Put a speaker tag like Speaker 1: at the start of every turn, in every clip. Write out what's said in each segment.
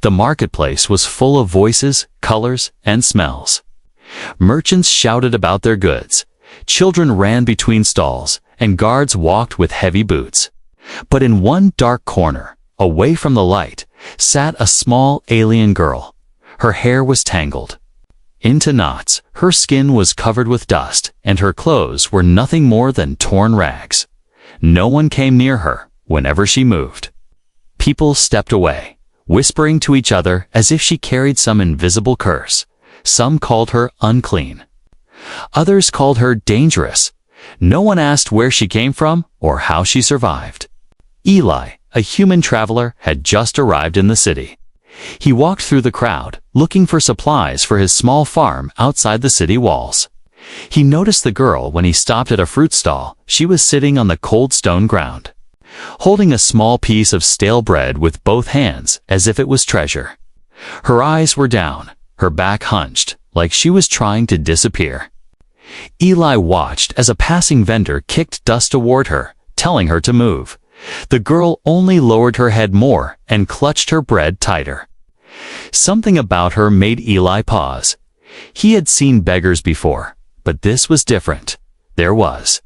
Speaker 1: The marketplace was full of voices, colors, and smells. Merchants shouted about their goods. Children ran between stalls, and guards walked with heavy boots. But in one dark corner, away from the light, sat a small alien girl. Her hair was tangled into knots, her skin was covered with dust, and her clothes were nothing more than torn rags. No one came near her whenever she moved. People stepped away, whispering to each other as if she carried some invisible curse. Some called her unclean. Others called her dangerous. No one asked where she came from or how she survived. Eli, a human traveler, had just arrived in the city. He walked through the crowd, looking for supplies for his small farm outside the city walls. He noticed the girl when he stopped at a fruit stall. She was sitting on the cold stone ground, holding a small piece of stale bread with both hands as if it was treasure. Her eyes were down, her back hunched, like she was trying to disappear. Eli watched as a passing vendor kicked dust toward her, telling her to move. The girl only lowered her head more and clutched her bread tighter. Something about her made Eli pause. He had seen beggars before, but this was different. There was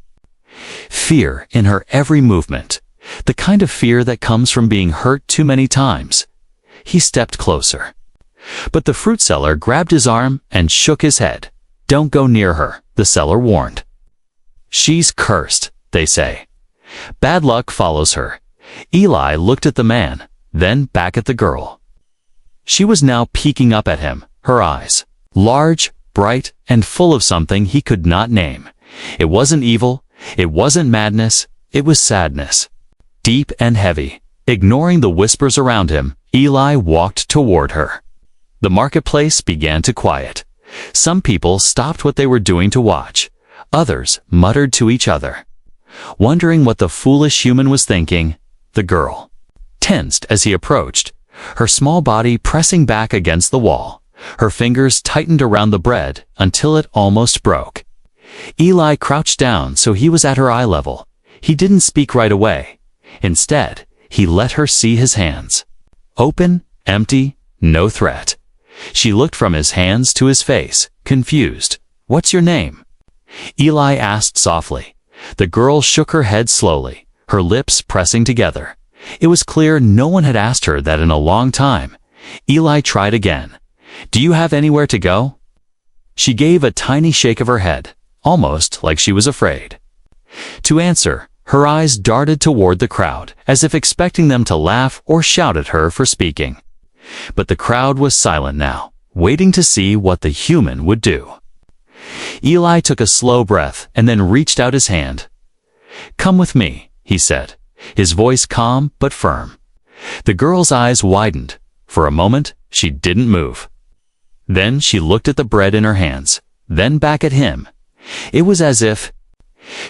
Speaker 1: fear in her every movement, the kind of fear that comes from being hurt too many times. He stepped closer. But the fruit seller grabbed his arm and shook his head. "Don't go near her," the seller warned. "She's cursed," they say. "Bad luck follows her." Eli looked at the man, then back at the girl. She was now peeking up at him, her eyes large, bright, and full of something he could not name. It wasn't evil, it wasn't madness, it was sadness. Deep and heavy. Ignoring the whispers around him, Eli walked toward her. The marketplace began to quiet. Some people stopped what they were doing to watch. Others muttered to each other. Wondering what the foolish human was thinking, the girl tensed as he approached, her small body pressing back against the wall. Her fingers tightened around the bread until it almost broke. Eli crouched down so he was at her eye level. He didn't speak right away. Instead, he let her see his hands. Open, empty, no threat. She looked from his hands to his face, confused. "What's your name?" Eli asked softly. The girl shook her head slowly, her lips pressing together. It was clear no one had asked her that in a long time. Eli tried again. "Do you have anywhere to go?" She gave a tiny shake of her head, almost like she was afraid. To answer, her eyes darted toward the crowd, as if expecting them to laugh or shout at her for speaking. But the crowd was silent now, waiting to see what the human would do. Eli took a slow breath and then reached out his hand. "Come with me," he said, his voice calm but firm. The girl's eyes widened. For a moment, she didn't move. Then she looked at the bread in her hands, then back at him. It was as if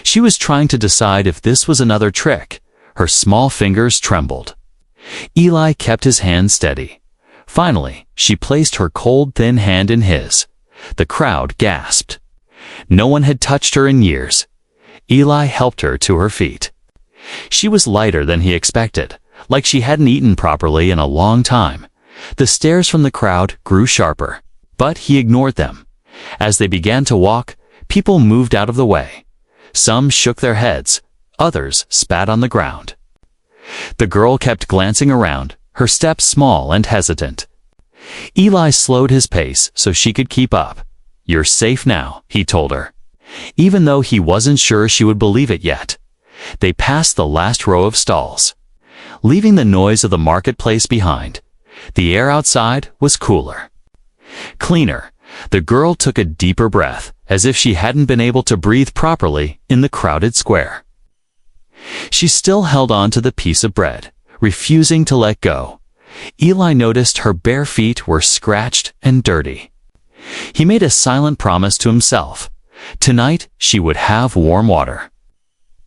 Speaker 1: she was trying to decide if this was another trick. Her small fingers trembled. Eli kept his hand steady. Finally, she placed her cold, thin hand in his. The crowd gasped. No one had touched her in years. Eli helped her to her feet. She was lighter than he expected, like she hadn't eaten properly in a long time. The stares from the crowd grew sharper, but he ignored them. As they began to walk, people moved out of the way. Some shook their heads, others spat on the ground. The girl kept glancing around, her steps small and hesitant. Eli slowed his pace so she could keep up. "You're safe now," he told her, even though he wasn't sure she would believe it yet. They passed the last row of stalls, leaving the noise of the marketplace behind. The air outside was cooler, cleaner. The girl took a deeper breath, as if she hadn't been able to breathe properly in the crowded square. She still held on to the piece of bread, refusing to let go. Eli noticed her bare feet were scratched and dirty. He made a silent promise to himself. Tonight she would have warm water,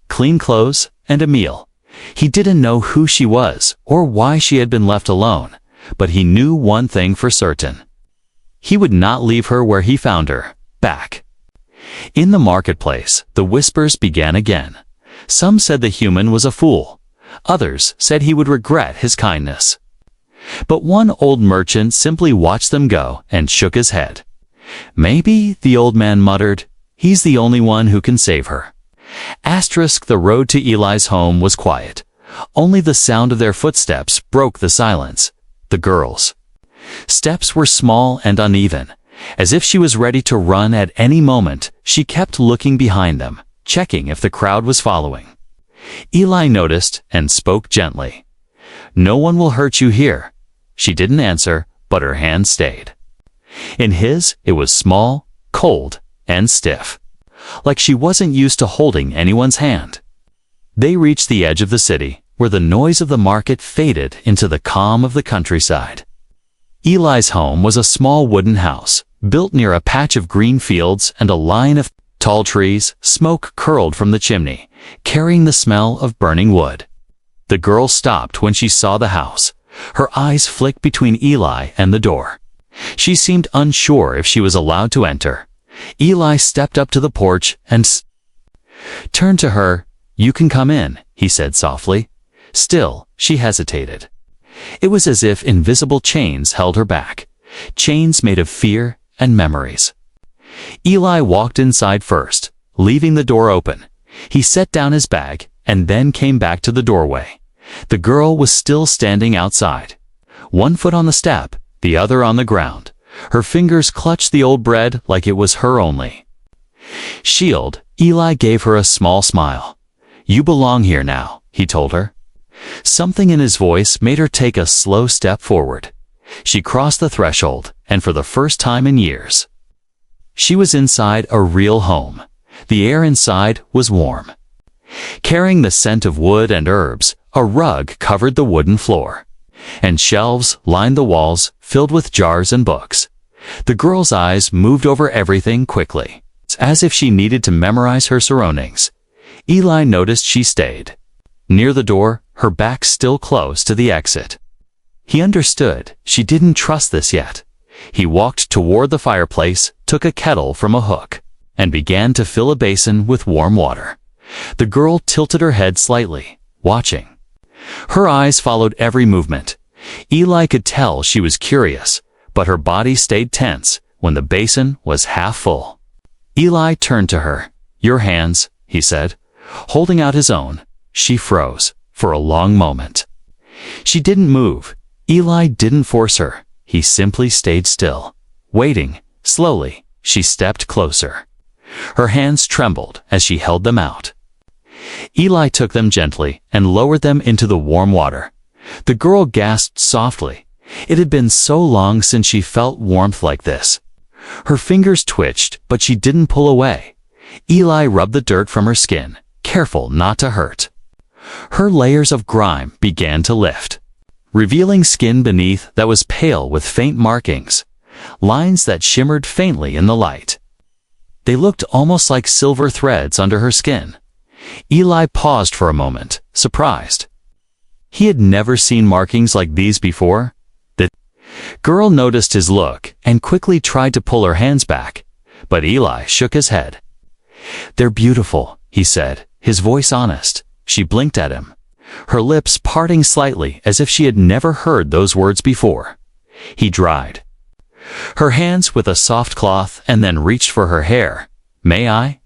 Speaker 1: clean clothes, and a meal. He didn't know who she was or why she had been left alone, but he knew one thing for certain. He would not leave her where he found her, back. In the marketplace, the whispers began again. Some said the human was a fool. Others said he would regret his kindness. But one old merchant simply watched them go and shook his head. Maybe, the old man muttered, he's the only one who can save her. The road to Eli's home was quiet. Only the sound of their footsteps broke the silence. The girl's steps were small and uneven. As if she was ready to run at any moment, she kept looking behind them, checking if the crowd was following. Eli noticed and spoke gently. "No one will hurt you here." She didn't answer, but her hand stayed. In his, it was small, cold, and stiff, like she wasn't used to holding anyone's hand. They reached the edge of the city, where the noise of the market faded into the calm of the countryside. Eli's home was a small wooden house, built near a patch of green fields and a line of tall trees. Smoke curled from the chimney, carrying the smell of burning wood. The girl stopped when she saw the house. Her eyes flicked between Eli and the door. She seemed unsure if she was allowed to enter. Eli stepped up to the porch and turned to her. "You can come in," he said softly. Still, she hesitated. It was as if invisible chains held her back, chains made of fear and memories. Eli walked inside first, leaving the door open. He set down his bag and then came back to the doorway. The girl was still standing outside, one foot on the step, the other on the ground. Her fingers clutched the old bread like it was her only shield. Eli gave her a small smile. "You belong here now," he told her. Something in his voice made her take a slow step forward. She crossed the threshold, and for the first time in years, she was inside a real home. The air inside was warm, carrying the scent of wood and herbs. A rug covered the wooden floor, and shelves lined the walls filled with jars and books. The girl's eyes moved over everything quickly, as if she needed to memorize her surroundings. Eli noticed she stayed near the door, her back still close to the exit. He understood she didn't trust this yet. He walked toward the fireplace, took a kettle from a hook, and began to fill a basin with warm water. The girl tilted her head slightly, watching. Her eyes followed every movement. Eli could tell she was curious, but her body stayed tense when the basin was half full. Eli turned to her. "Your hands," he said, holding out his own. She froze for a long moment. She didn't move. Eli didn't force her. He simply stayed still, waiting. Slowly, she stepped closer. Her hands trembled as she held them out. Eli took them gently and lowered them into the warm water. The girl gasped softly. It had been so long since she felt warmth like this. Her fingers twitched, but she didn't pull away. Eli rubbed the dirt from her skin, careful not to hurt. Her layers of grime began to lift, revealing skin beneath that was pale with faint markings, lines that shimmered faintly in the light. They looked almost like silver threads under her skin. Eli paused for a moment, surprised. He had never seen markings like these before. The girl noticed his look and quickly tried to pull her hands back, but Eli shook his head. "They're beautiful," he said, his voice honest. She blinked at him, her lips parting slightly as if she had never heard those words before. He dried her hands with a soft cloth and then reached for her hair. "May I?"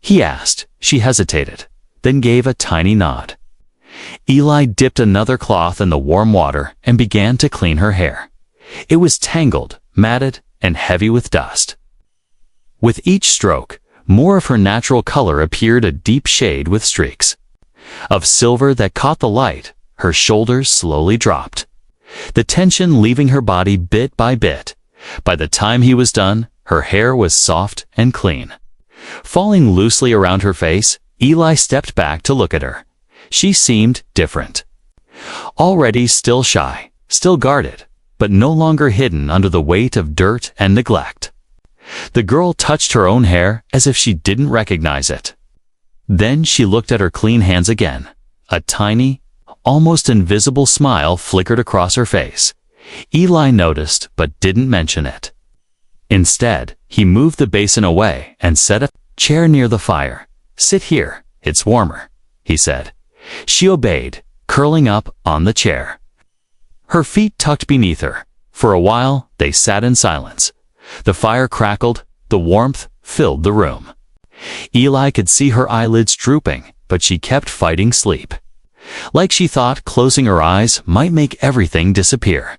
Speaker 1: he asked. She hesitated, then gave a tiny nod. Eli dipped another cloth in the warm water and began to clean her hair. It was tangled, matted, and heavy with dust. With each stroke, more of her natural color appeared, a deep shade with streaks of silver that caught the light. Her shoulders slowly dropped, the tension leaving her body bit by bit. By the time he was done, her hair was soft and clean, falling loosely around her face. Eli stepped back to look at her. She seemed different. Already still shy, still guarded, but no longer hidden under the weight of dirt and neglect. The girl touched her own hair as if she didn't recognize it. Then she looked at her clean hands again. A tiny, almost invisible smile flickered across her face. Eli noticed but didn't mention it. Instead, he moved the basin away and set a chair near the fire. "Sit here, it's warmer," he said. She obeyed, curling up on the chair. her feet tucked beneath her. For a while, they sat in silence. The fire crackled, the warmth filled the room. Eli could see her eyelids drooping, but she kept fighting sleep. Like she thought closing her eyes might make everything disappear.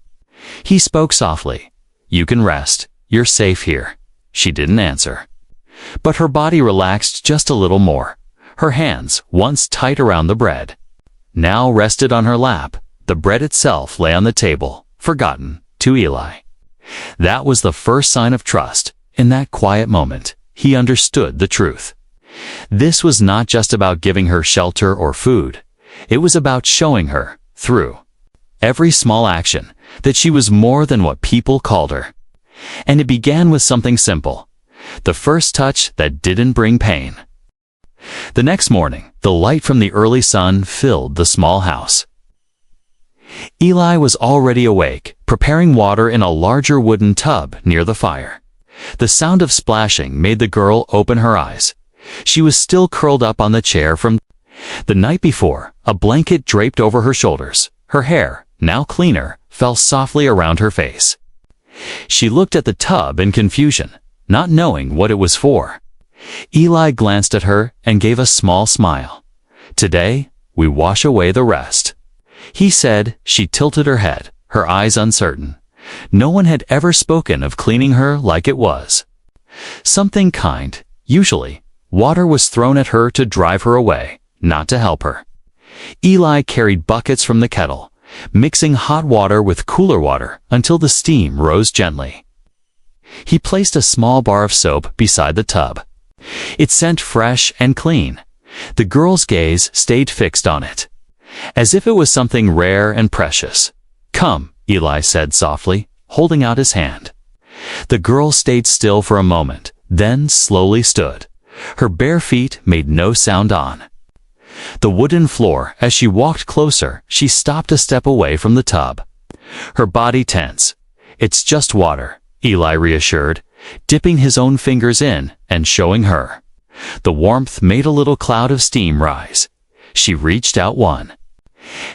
Speaker 1: He spoke softly. "You can rest. You're safe here." She didn't answer. But her body relaxed just a little more. Her hands, once tight around the bread, now rested on her lap. The bread itself lay on the table, forgotten, to Eli. That was the first sign of trust. In that quiet moment, he understood the truth. This was not just about giving her shelter or food. It was about showing her, through every small action, that she was more than what people called her. And it began with something simple. The first touch that didn't bring pain. The next morning, the light from the early sun filled the small house. Eli was already awake, preparing water in a larger wooden tub near the fire. The sound of splashing made the girl open her eyes. She was still curled up on the chair from the night before, a blanket draped over her shoulders. Her hair, now cleaner, fell softly around her face. She looked at the tub in confusion, not knowing what it was for. Eli glanced at her and gave a small smile. "Today, we wash away the rest," he said. She tilted her head, her eyes uncertain. No one had ever spoken of cleaning her like it was. Something kind, usually. Water was thrown at her to drive her away, not to help her. Eli carried buckets from the kettle, mixing hot water with cooler water until the steam rose gently. He placed a small bar of soap beside the tub. It scent fresh and clean. The girl's gaze stayed fixed on it, as if it was something rare and precious. "Come," Eli said softly, holding out his hand. The girl stayed still for a moment, then slowly stood. Her bare feet made no sound on the wooden floor. As she walked closer, she stopped a step away from the tub, her body tense. "It's just water," Eli reassured, dipping his own fingers in and showing her. The warmth made a little cloud of steam rise. She reached out one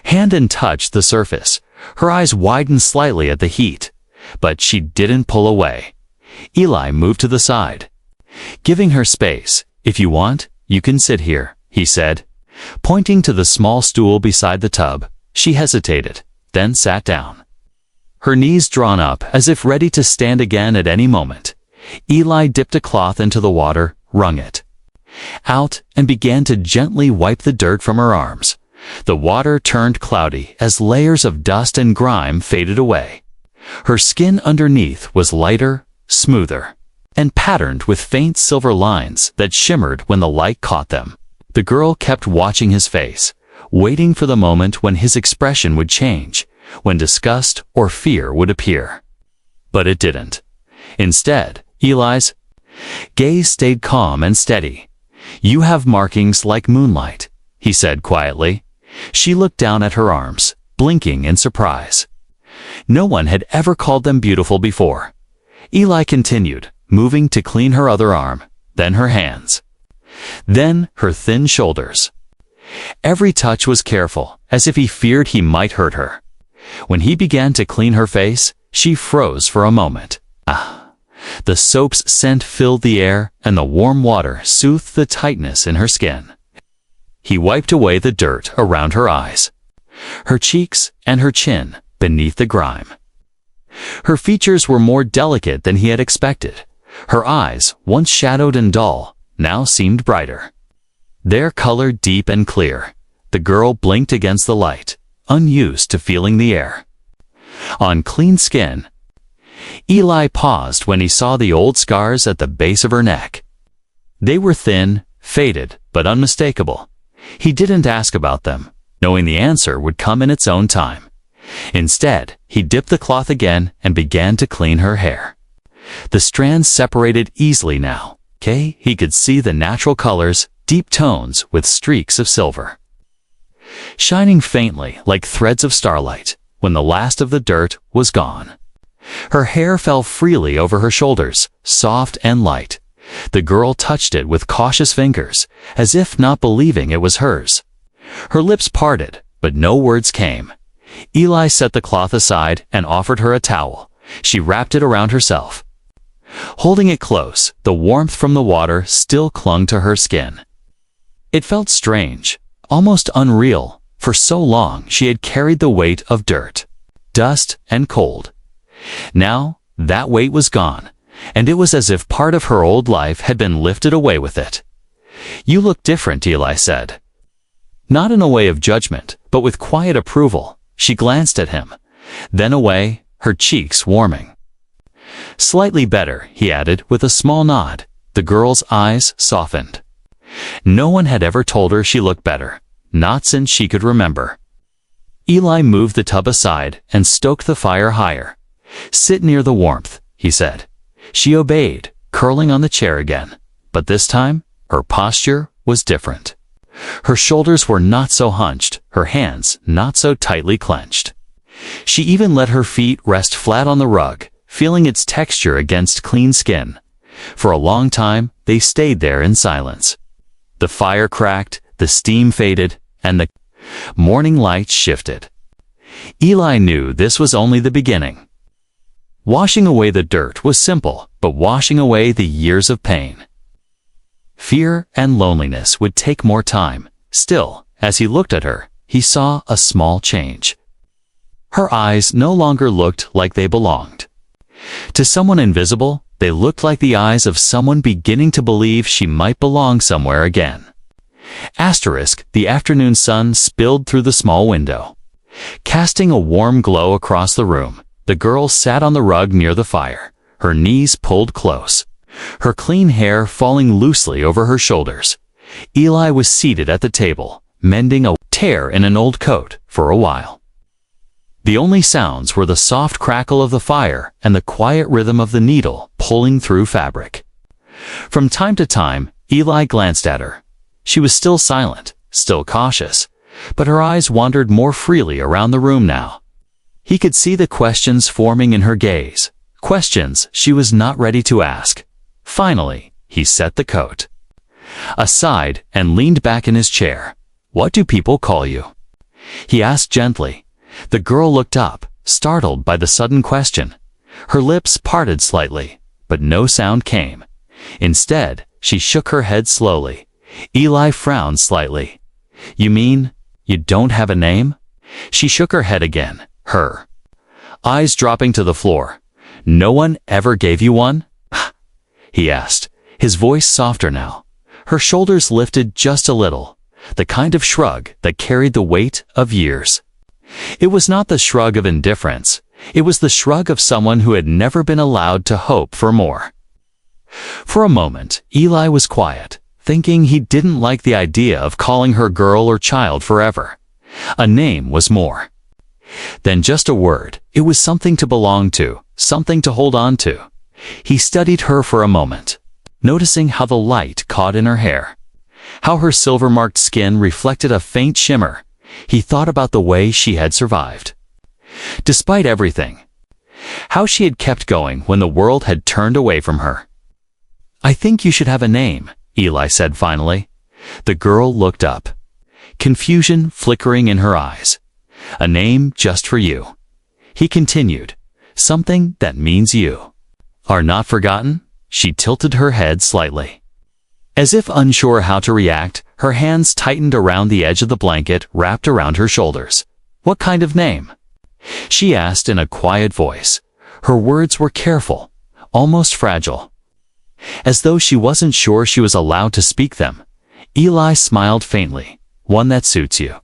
Speaker 1: hand and touched the surface. Her eyes widened slightly at the heat, but she didn't pull away. Eli moved to the side, giving her space. "If you want, you can sit here," he said, pointing to the small stool beside the tub. She hesitated, then sat down, her knees drawn up as if ready to stand again at any moment. Eli dipped a cloth into the water, wrung it out, and began to gently wipe the dirt from her arms. The water turned cloudy as layers of dust and grime faded away. Her skin underneath was lighter, smoother, and patterned with faint silver lines that shimmered when the light caught them. The girl kept watching his face, waiting for the moment when his expression would change, when disgust or fear would appear. But it didn't. Instead, Eli's gaze stayed calm and steady. "You have markings like moonlight," he said quietly. She looked down at her arms, blinking in surprise. No one had ever called them beautiful before. Eli continued, moving to clean her other arm, then her hands, then her thin shoulders. Every touch was careful, as if he feared he might hurt her. When he began to clean her face, she froze for a moment. The soap's scent filled the air, and the warm water soothed the tightness in her skin. He wiped away the dirt around her eyes, her cheeks, and her chin beneath the grime. Her features were more delicate than he had expected. Her eyes, once shadowed and dull, now seemed brighter, their color deep and clear. The girl blinked against the light, unused to feeling the air on clean skin. Eli paused when he saw the old scars at the base of her neck. They were thin, faded, but unmistakable. He didn't ask about them, knowing the answer would come in its own time. Instead, he dipped the cloth again and began to clean her hair. The strands separated easily now. He could see the natural colors, deep tones with streaks of silver, shining faintly like threads of starlight. When the last of the dirt was gone, her hair fell freely over her shoulders, soft and light. The girl touched it with cautious fingers, as if not believing it was hers. Her lips parted, but no words came. Eli set the cloth aside and offered her a towel. She wrapped it around herself. Holding it close, the warmth from the water still clung to her skin. It felt strange, almost unreal. For so long she had carried the weight of dirt, dust, and cold. Now, that weight was gone, and it was as if part of her old life had been lifted away with it. "You look different," Eli said. Not in a way of judgment, but with quiet approval. She glanced at him, then away, her cheeks warming. "Slightly better," he added with a small nod. The girl's eyes softened. No one had ever told her she looked better, not since she could remember. Eli moved the tub aside and stoked the fire higher. "Sit near the warmth," he said. She obeyed, curling on the chair again. But this time, her posture was different. Her shoulders were not so hunched, her hands not so tightly clenched. She even let her feet rest flat on the rug, feeling its texture against clean skin. For a long time, they stayed there in silence. The fire cracked, the steam faded, and the morning light shifted. Eli knew this was only the beginning. Washing away the dirt was simple, but washing away the years of pain, fear, and loneliness would take more time. Still, as he looked at her, he saw a small change. Her eyes no longer looked like they belonged. To someone invisible, they looked like the eyes of someone beginning to believe she might belong somewhere again. The afternoon sun spilled through the small window, casting a warm glow across the room. The girl sat on the rug near the fire, her knees pulled close, her clean hair falling loosely over her shoulders. Eli was seated at the table, mending a tear in an old coat. For a while, the only sounds were the soft crackle of the fire and the quiet rhythm of the needle pulling through fabric. From time to time, Eli glanced at her. She was still silent, still cautious, but her eyes wandered more freely around the room now. He could see the questions forming in her gaze, questions she was not ready to ask. Finally, he set the coat aside and leaned back in his chair. "What do people call you?" he asked gently. The girl looked up, startled by the sudden question. Her lips parted slightly, but no sound came. Instead, she shook her head slowly. Eli frowned slightly. "You mean, you don't have a name?" She shook her head again, her eyes dropping to the floor. "No one ever gave you one?" he asked, his voice softer now. Her shoulders lifted just a little, the kind of shrug that carried the weight of years. It was not the shrug of indifference. It was the shrug of someone who had never been allowed to hope for more. For a moment, Eli was quiet, thinking he didn't like the idea of calling her girl or child forever. A name was more than just a word. It was something to belong to, something to hold on to. He studied her for a moment, noticing how the light caught in her hair, how her silver-marked skin reflected a faint shimmer. He thought about the way she had survived, despite everything, how she had kept going when the world had turned away from her. "I think you should have a name," Eli said finally. The girl looked up, confusion flickering in her eyes. "A name just for you," he continued. "Something that means you are not forgotten." She tilted her head slightly, as if unsure how to react. Her hands tightened around the edge of the blanket wrapped around her shoulders. "What kind of name?" she asked in a quiet voice. Her words were careful, almost fragile, as though she wasn't sure she was allowed to speak them. Eli smiled faintly. "One that suits you,"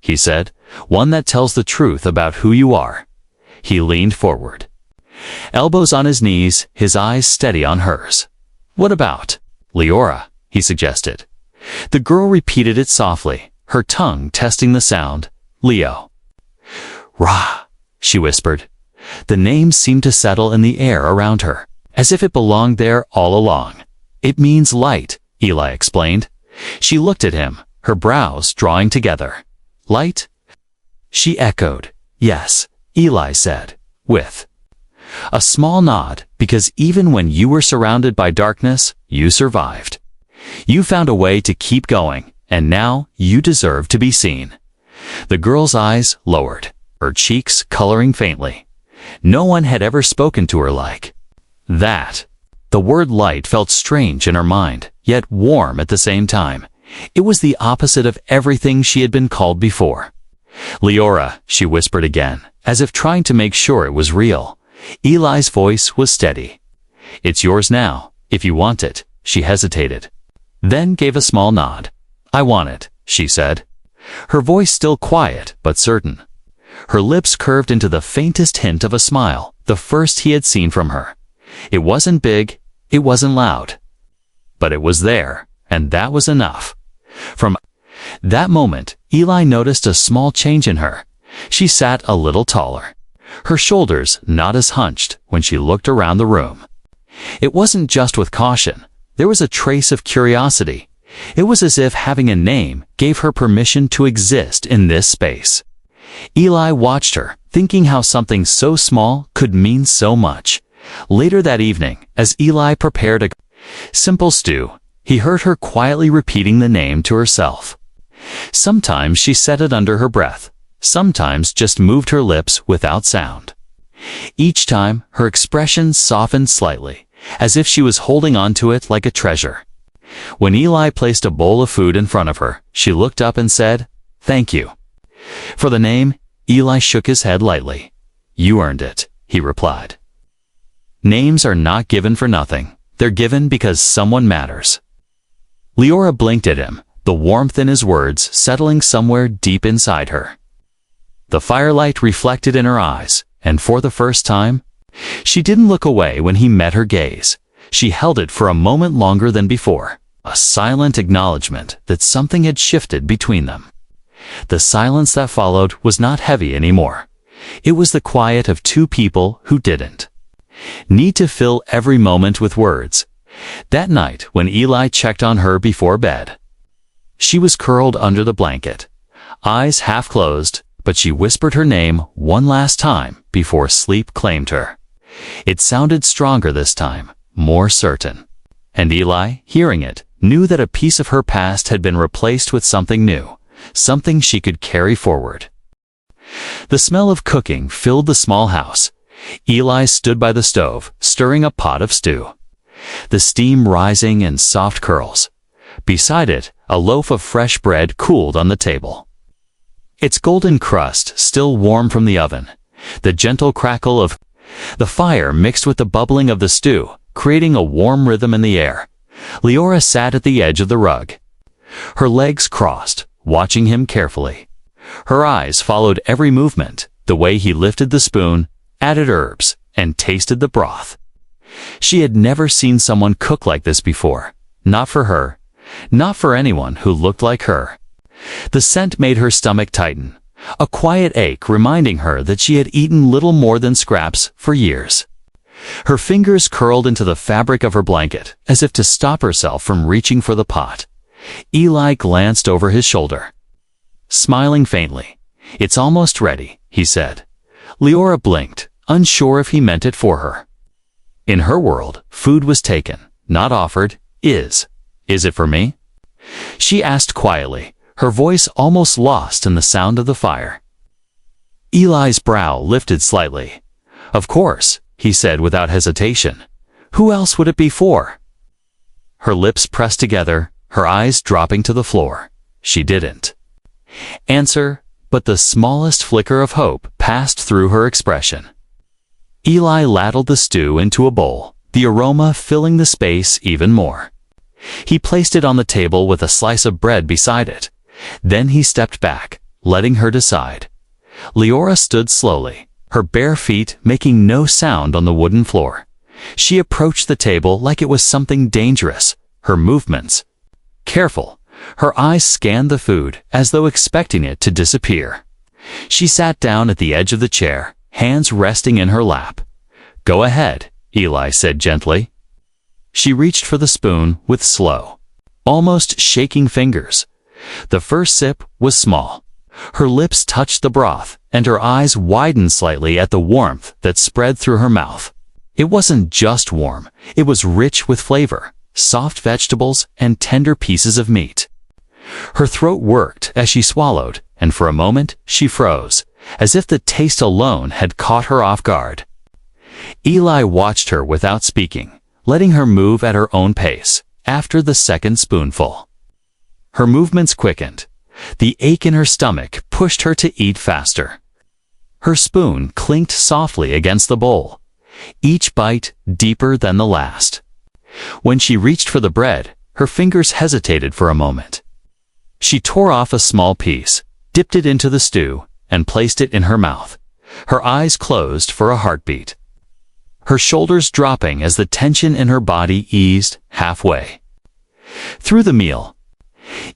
Speaker 1: he said. "One that tells the truth about who you are." He leaned forward, elbows on his knees, his eyes steady on hers. "What about Leora?" he suggested. The girl repeated it softly, her tongue testing the sound. "Leo." "Ra," she whispered. The name seemed to settle in the air around her, as if it belonged there all along. "It means light," Eli explained. She looked at him, her brows drawing together. "Light?" she echoed. "Yes," Eli said, with a small nod, "because even when you were surrounded by darkness, you survived. You found a way to keep going, and now you deserve to be seen." The girl's eyes lowered. her cheeks coloring faintly. No one had ever spoken to her like that. The word light felt strange in her mind, yet warm at the same time. It was the opposite of everything she had been called before. "Leora," she whispered again, as if trying to make sure it was real. Eli's voice was steady. "It's yours now, if you want it." She hesitated, then gave a small nod. "I want it," she said. Her voice still quiet, but certain. Her lips curved into the faintest hint of a smile, the first he had seen from her. It wasn't big, it wasn't loud. But it was there, and that was enough. From that moment, Eli noticed a small change in her. She sat a little taller, her shoulders not as hunched when she looked around the room. It wasn't just with caution. There was a trace of curiosity. It was as if having a name gave her permission to exist in this space. Eli watched her, thinking how something so small could mean so much. Later that evening, as Eli prepared a simple stew, he heard her quietly repeating the name to herself. Sometimes she said it under her breath, sometimes just moved her lips without sound. Each time, her expression softened slightly, as if she was holding on to it like a treasure. When Eli placed a bowl of food in front of her, she looked up and said, "Thank you." For the name, Eli shook his head lightly. "You earned it," he replied. Names are not given for nothing. They're given because someone matters. Leora blinked at him, the warmth in his words settling somewhere deep inside her. The firelight reflected in her eyes, and for the first time, she didn't look away when he met her gaze. She held it for a moment longer than before, a silent acknowledgement that something had shifted between them. The silence that followed was not heavy anymore. It was the quiet of two people who didn't need to fill every moment with words. That night, when Eli checked on her before bed, she was curled under the blanket, eyes half closed, but she whispered her name one last time before sleep claimed her. It sounded stronger this time, more certain. And Eli, hearing it, knew that a piece of her past had been replaced with something new, something she could carry forward. The smell of cooking filled the small house. Eli stood by the stove, stirring a pot of stew, the steam rising in soft curls. Beside it, a loaf of fresh bread cooled on the table, its golden crust still warm from the oven. The gentle crackle of the fire mixed with the bubbling of the stew, creating a warm rhythm in the air. Leora sat at the edge of the rug, her legs crossed, watching him carefully. Her eyes followed every movement, the way he lifted the spoon, added herbs, and tasted the broth. She had never seen someone cook like this before. Not for her. Not for anyone who looked like her. The scent made her stomach tighten, a quiet ache reminding her that she had eaten little more than scraps for years. Her fingers curled into the fabric of her blanket, as if to stop herself from reaching for the pot. Eli glanced over his shoulder, smiling faintly. "It's almost ready," he said. Leora blinked, unsure if he meant it for her. In her world, food was taken, not offered. Is it for me?" she asked quietly, her voice almost lost in the sound of the fire. Eli's brow lifted slightly. "Of course," he said without hesitation. "Who else would it be for?" Her lips pressed together, her eyes dropping to the floor. She didn't answer, but the smallest flicker of hope passed through her expression. Eli ladled the stew into a bowl, the aroma filling the space even more. He placed it on the table with a slice of bread beside it. Then he stepped back, letting her decide. Leora stood slowly, her bare feet making no sound on the wooden floor. She approached the table like it was something dangerous, her movements careful. Her eyes scanned the food as though expecting it to disappear. She sat down at the edge of the chair, hands resting in her lap. "Go ahead," Eli said gently. She reached for the spoon with slow, almost shaking fingers. The first sip was small. Her lips touched the broth, and her eyes widened slightly at the warmth that spread through her mouth. It wasn't just warm, it was rich with flavor, soft vegetables and tender pieces of meat. Her throat worked as she swallowed, and for a moment she froze, as if the taste alone had caught her off guard. Eli watched her without speaking, letting her move at her own pace. After the second spoonful, her movements quickened. The ache in her stomach pushed her to eat faster. Her spoon clinked softly against the bowl, each bite deeper than the last. When she reached for the bread, her fingers hesitated for a moment. She tore off a small piece, dipped it into the stew, and placed it in her mouth, her eyes closed for a heartbeat, her shoulders dropping as the tension in her body eased halfway. Through the meal,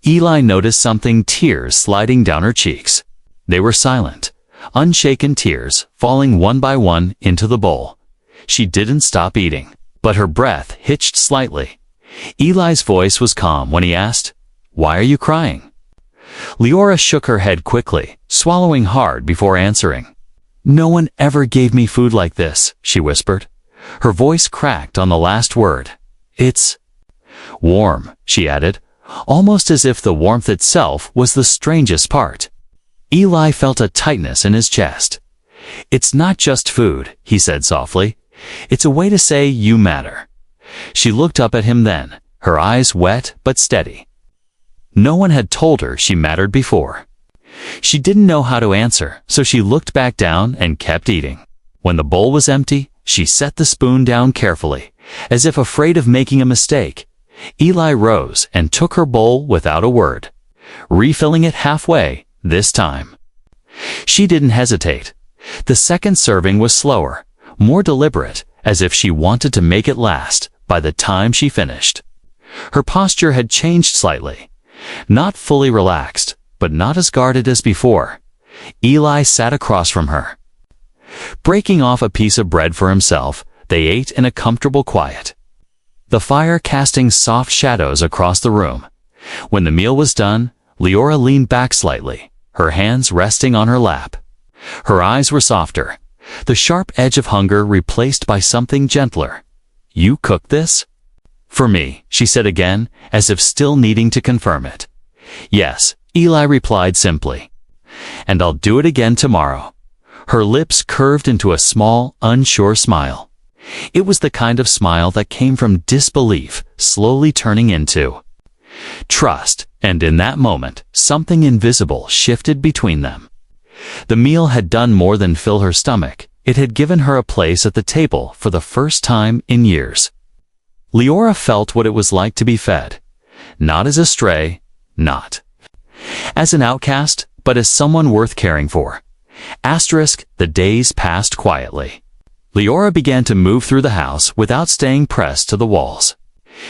Speaker 1: Eli noticed something, tears sliding down her cheeks. They were silent, unshaken tears falling one by one into the bowl. She didn't stop eating, but her breath hitched slightly. Eli's voice was calm when he asked, "Why are you crying?" Leora shook her head quickly, swallowing hard before answering. "No one ever gave me food like this," she whispered. Her voice cracked on the last word. "It's warm," she added, almost as if the warmth itself was the strangest part. Eli felt a tightness in his chest. "It's not just food," he said softly. "It's a way to say you matter." She looked up at him then, her eyes wet but steady. No one had told her she mattered before. She didn't know how to answer, so she looked back down and kept eating. When the bowl was empty, she set the spoon down carefully, as if afraid of making a mistake. Eli rose and took her bowl without a word, refilling it halfway this time. She didn't hesitate. The second serving was slower, more deliberate, as if she wanted to make it last by the time she finished. Her posture had changed slightly, not fully relaxed, but not as guarded as before. Eli sat across from her. Breaking off a piece of bread for himself, they ate in a comfortable quiet, the fire casting soft shadows across the room. When the meal was done, Leora leaned back slightly, her hands resting on her lap. Her eyes were softer, the sharp edge of hunger replaced by something gentler. "You cooked this?" "For me," she said again, as if still needing to confirm it. "Yes," Eli replied simply. "And I'll do it again tomorrow." Her lips curved into a small, unsure smile. It was the kind of smile that came from disbelief, slowly turning into trust, and in that moment, something invisible shifted between them. The meal had done more than fill her stomach. It had given her a place at the table for the first time in years. Leora felt what it was like to be fed, not as a stray, not as an outcast, but as someone worth caring for. The days passed quietly. Leora began to move through the house without staying pressed to the walls.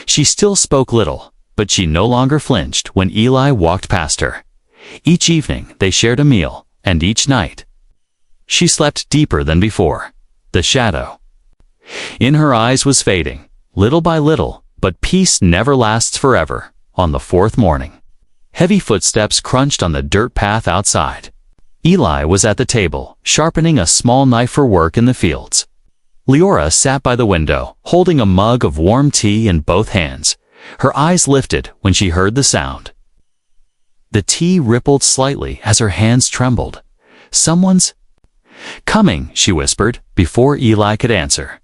Speaker 1: She still spoke little, but she no longer flinched when Eli walked past her. Each evening they shared a meal, and each night she slept deeper than before. The shadow in her eyes was fading, little by little, but peace never lasts forever. On the fourth morning, heavy footsteps crunched on the dirt path outside. Eli was at the table, sharpening a small knife for work in the fields. Leora sat by the window, holding a mug of warm tea in both hands. Her eyes lifted when she heard the sound. The tea rippled slightly as her hands trembled. "Someone's coming," she whispered, before Eli could answer.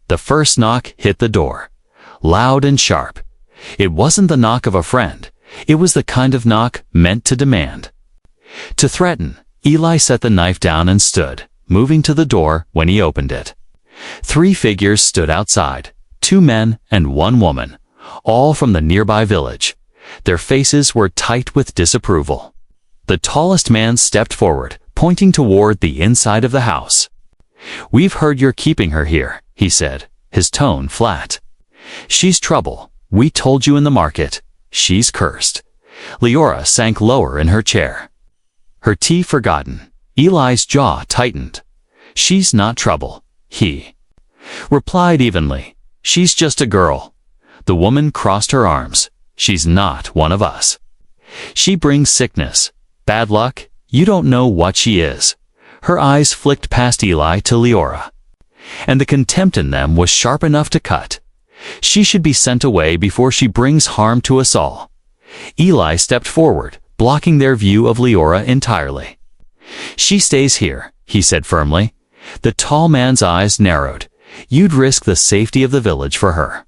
Speaker 1: The first knock hit the door, loud and sharp. It wasn't the knock of a friend. It was the kind of knock meant to demand, to threaten. Eli set the knife down and stood, moving to the door when he opened it. 3 figures stood outside, 2 men and 1 woman, all from the nearby village. Their faces were tight with disapproval. The tallest man stepped forward, pointing toward the inside of the house. "We've heard you're keeping her here," he said, his tone flat. "She's trouble. We told you in the market. She's cursed." Leora sank lower in her chair, her tea forgotten. Eli's jaw tightened. "She's not trouble," he replied evenly. "She's just a girl." The woman crossed her arms. "She's not one of us. She brings sickness, bad luck. You don't know what she is." Her eyes flicked past Eli to Leora, and the contempt in them was sharp enough to cut. "She should be sent away before she brings harm to us all." Eli stepped forward, blocking their view of Leora entirely. "She stays here," he said firmly. The tall man's eyes narrowed. "You'd risk the safety of the village for her."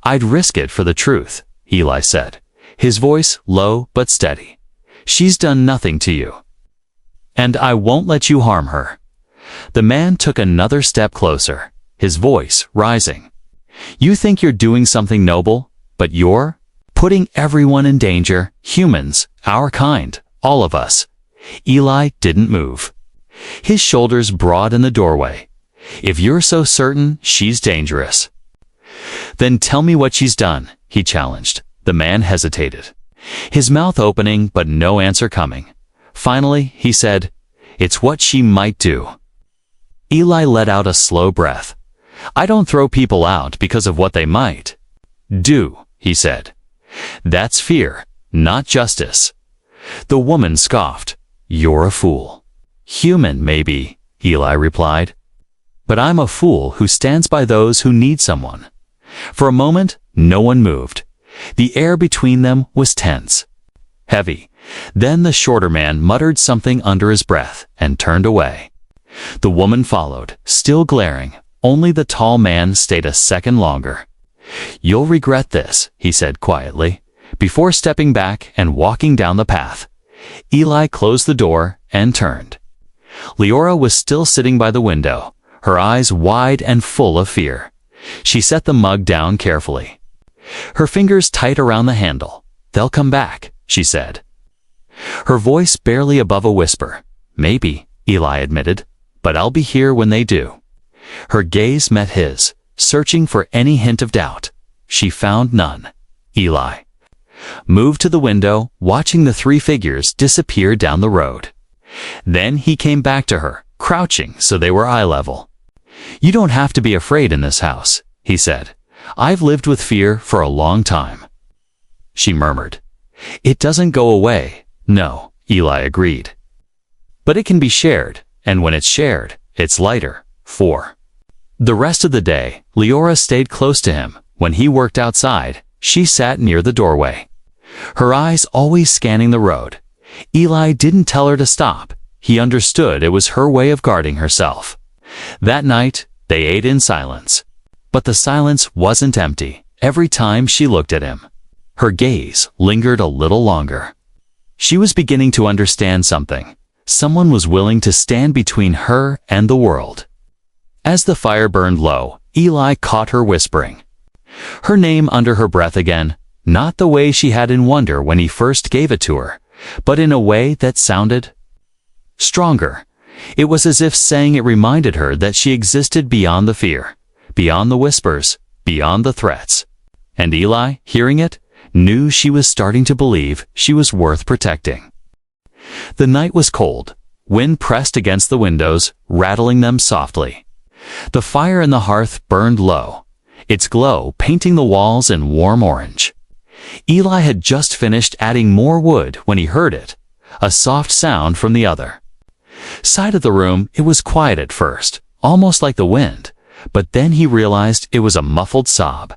Speaker 1: "I'd risk it for the truth," Eli said, his voice low but steady. "She's done nothing to you. And I won't let you harm her." The man took another step closer, his voice rising. "You think you're doing something noble, but you're putting everyone in danger, humans, our kind, all of us." Eli didn't move, his shoulders broad in the doorway. "If you're so certain she's dangerous, then tell me what she's done," he challenged. The man hesitated, his mouth opening but no answer coming. Finally, he said, "It's what she might do." Eli let out a slow breath. "I don't throw people out because of what they might do," he said. "That's fear, not justice." The woman scoffed. "You're a fool." "Human, maybe," Eli replied. "But I'm a fool who stands by those who need someone." For a moment, no one moved. The air between them was tense, heavy. Then the shorter man muttered something under his breath and turned away. The woman followed, still glaring. Only the tall man stayed a second longer. "You'll regret this," he said quietly, before stepping back and walking down the path. Eli closed the door and turned. Leora was still sitting by the window, her eyes wide and full of fear. She set the mug down carefully, her fingers tight around the handle. "They'll come back," she said, her voice barely above a whisper. "Maybe," Eli admitted, "but I'll be here when they do." Her gaze met his, searching for any hint of doubt. She found none. Eli moved to the window, watching the three figures disappear down the road. Then he came back to her, crouching so they were eye level. "You don't have to be afraid in this house," he said. "I've lived with fear for a long time." She murmured. "It doesn't go away." "No," Eli agreed. "But it can be shared, and when it's shared, it's lighter." 4. The rest of the day, Leora stayed close to him. When he worked outside, she sat near the doorway, her eyes always scanning the road. Eli didn't tell her to stop. He understood it was her way of guarding herself. That night, they ate in silence. But the silence wasn't empty. Every time she looked at him, her gaze lingered a little longer. She was beginning to understand something. Someone was willing to stand between her and the world. As the fire burned low, Eli caught her whispering her name under her breath again, not the way she had in wonder when he first gave it to her, but in a way that sounded stronger. It was as if saying it reminded her that she existed beyond the fear, beyond the whispers, beyond the threats. And Eli, hearing it, knew she was starting to believe she was worth protecting. The night was cold. Wind pressed against the windows, rattling them softly. The fire in the hearth burned low, its glow painting the walls in warm orange. Eli had just finished adding more wood when he heard it, a soft sound from the other side of the room. It was quiet at first, almost like the wind, but then he realized it was a muffled sob.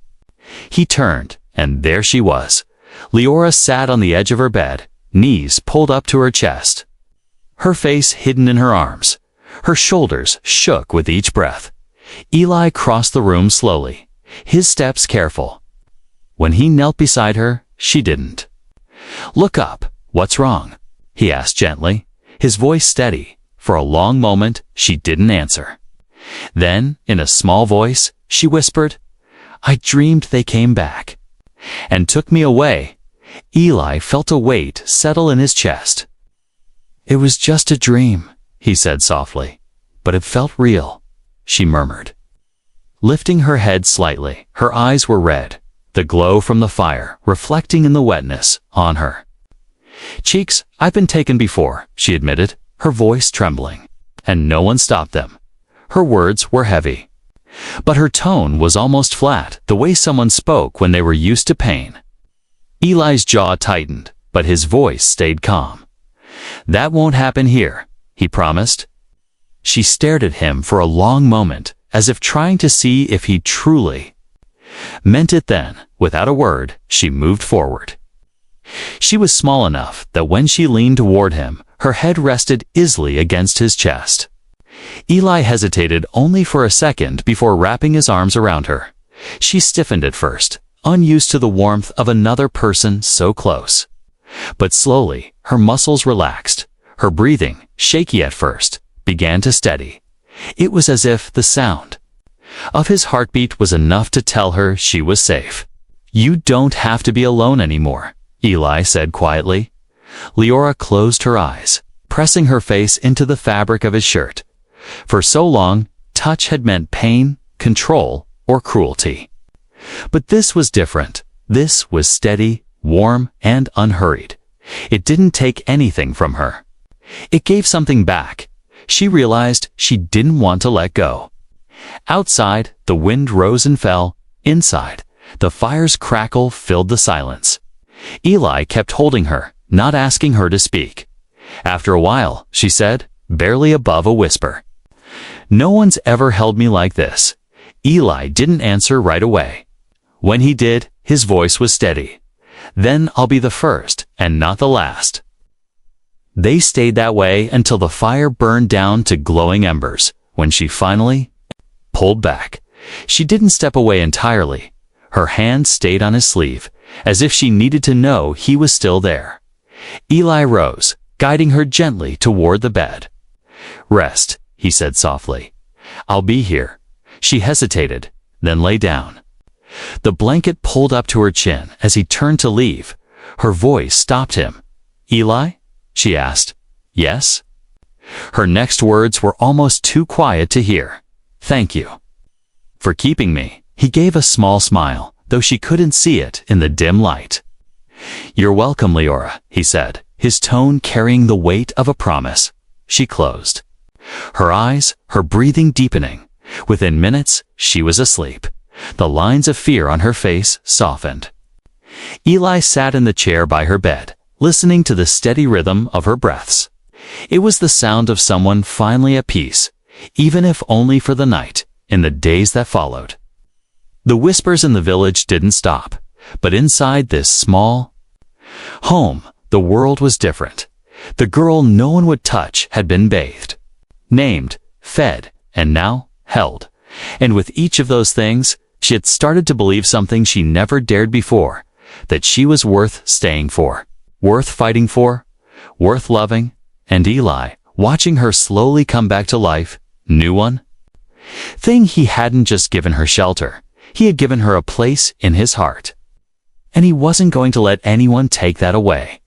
Speaker 1: He turned, and there she was. Leora sat on the edge of her bed, knees pulled up to her chest, her face hidden in her arms. Her shoulders shook with each breath. Eli crossed the room slowly, his steps careful. When he knelt beside her, she didn't look up. "What's wrong?" he asked gently, his voice steady. For a long moment, she didn't answer. Then, in a small voice, she whispered, "I dreamed they came back and took me away." Eli felt a weight settle in his chest. "It was just a dream," he said softly. "But it felt real," she murmured, lifting her head slightly. Her eyes were red, the glow from the fire reflecting in the wetness on her cheeks. "I've been taken before," she admitted, her voice trembling. And no one stopped them. Her words were heavy, but her tone was almost flat, the way someone spoke when they were used to pain. Eli's jaw tightened, but his voice stayed calm. "That won't happen here," he promised. She stared at him for a long moment, as if trying to see if he truly meant it. Then, without a word, she moved forward. She was small enough that when she leaned toward him, Her head rested easily against his chest. Eli hesitated only for a second before wrapping his arms around her. She stiffened at first, unused to the warmth of another person so close. But slowly, her muscles relaxed. Her breathing, shaky at first, began to steady. It was as if the sound of his heartbeat was enough to tell her she was safe. "You don't have to be alone anymore," Eli said quietly. Leora closed her eyes, pressing her face into the fabric of his shirt. For so long, touch had meant pain, control, or cruelty. But this was different. This was steady, warm, and unhurried. It didn't take anything from her. It gave something back. She realized she didn't want to let go. Outside, the wind rose and fell. Inside, the fire's crackle filled the silence. Eli kept holding her, not asking her to speak. After a while, she said, barely above a whisper, "No one's ever held me like this." Eli didn't answer right away. When he did, his voice was steady. "Then I'll be the first, and not the last." They stayed that way until the fire burned down to glowing embers. When she finally pulled back, she didn't step away entirely. Her hand stayed on his sleeve, as if she needed to know he was still there. Eli rose, guiding her gently toward the bed. "Rest," he said softly. "I'll be here." She hesitated, then lay down. The blanket pulled up to her chin as he turned to leave. Her voice stopped him. "Eli?" she asked. "Yes?" Her next words were almost too quiet to hear. "Thank you for keeping me." He gave a small smile, though she couldn't see it in the dim light. "You're welcome, Leora," he said, his tone carrying the weight of a promise. She closed her eyes, her breathing deepening. Within minutes, she was asleep. The lines of fear on her face softened. Eli sat in the chair by her bed, listening to the steady rhythm of her breaths. It was the sound of someone finally at peace, even if only for the night, in the days that followed. The whispers in the village didn't stop, but inside this small home, the world was different. The girl no one would touch had been bathed, named, fed, and now held. And with each of those things, she had started to believe something she never dared before, that she was worth staying for, worth fighting for, worth loving. And Eli, watching her slowly come back to life, knew one thing: he hadn't just given her shelter, he had given her a place in his heart. And he wasn't going to let anyone take that away.